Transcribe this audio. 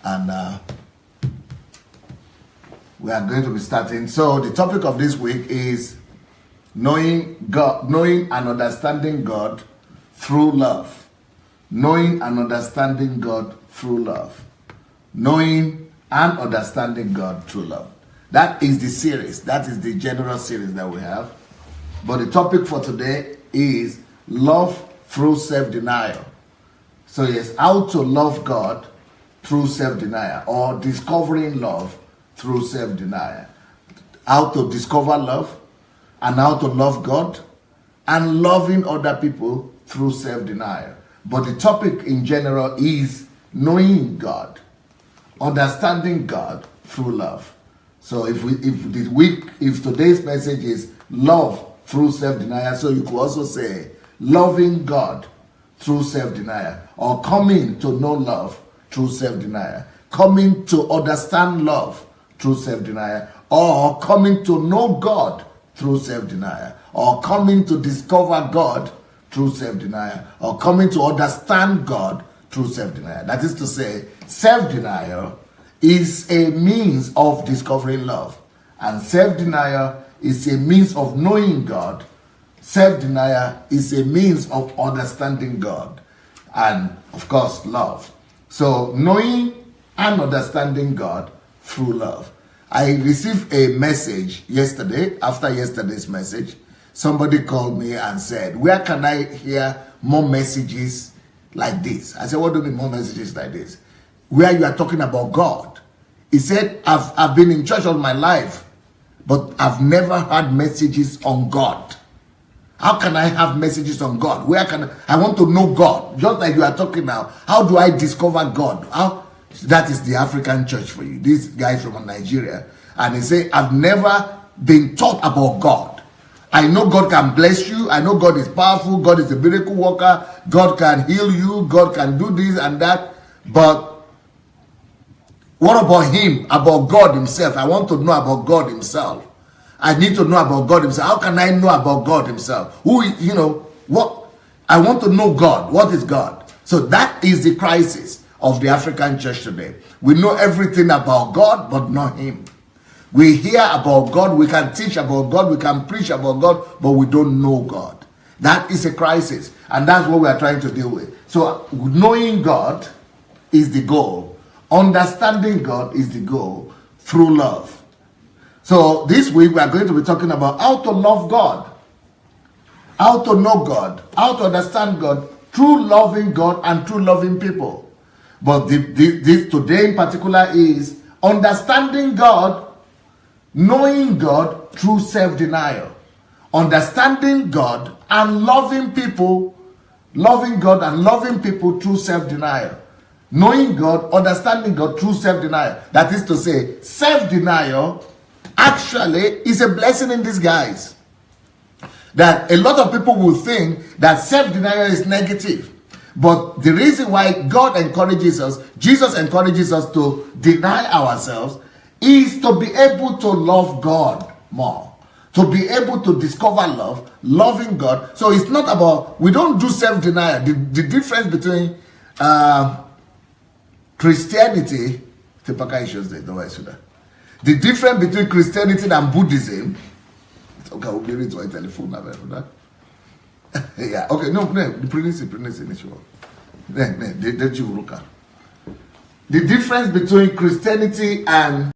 and we are going to be starting. So the topic of this week is knowing and understanding God through love. Knowing and understanding God through love. Knowing and understanding God through love. That is the series. That is the general series that we have. But the topic for today is love through self-denial. So yes, how to love God through self-denial, or discovering love through self-denial. How to discover love and how to love God and loving other people through self-denial. But the topic in general is knowing God, understanding God through love. So if today's message is love through self-denial, so you could also say loving God through self-denial, or coming to know love through self-denial, coming to understand love through self-denial, or coming to know God through self-denial, or coming to discover God through self-denial, or coming to understand God through self-denial. That is to say, self-denial is a means of discovering love, and self-denial is a means of knowing God. Self-denial is a means of understanding God, and of course love. So knowing and understanding God through love. I received a message yesterday. After yesterday's message, somebody called me and said, where can I hear more messages like this? I said, what do you mean more messages like this? Where you are talking about God. He said, I've been in church all my life, but I've never had messages on God. How can I have messages on God? Where can I want to know God? Just like you are talking now. How do I discover God? That is the African church for you. This guy from Nigeria. And he said, I've never been taught about God. I know God can bless you. I know God is powerful. God is a miracle worker. God can heal you. God can do this and that. But what about him? About God himself? I want to know about God himself. I need to know about God himself. How can I know about God himself? What? I want to know God. What is God? So that is the crisis of the African church today. We know everything about God, but not him. We hear about God, we can teach about God, we can preach about God, but we don't know God. That is a crisis, and that's what we are trying to deal with. So knowing God is the goal. Understanding God is the goal through love. So this week we are going to be talking about how to love God, how to know God, how to understand God through loving God and through loving people. But this today in particular is understanding God, knowing God through self-denial, understanding God and loving people, loving God and loving people through self-denial. Knowing God, understanding God through self-denial. That is to say, self-denial actually is a blessing in disguise. That a lot of people will think that self-denial is negative. But the reason why God encourages us, Jesus encourages us to deny ourselves, is to be able to love God more. To be able to discover love, loving God. So it's not about, we don't do self-denial. The difference between Christianity, the difference between Christianity and Buddhism, okay, we'll give it to my telephone now. Yeah, okay, no, the the difference between Christianity and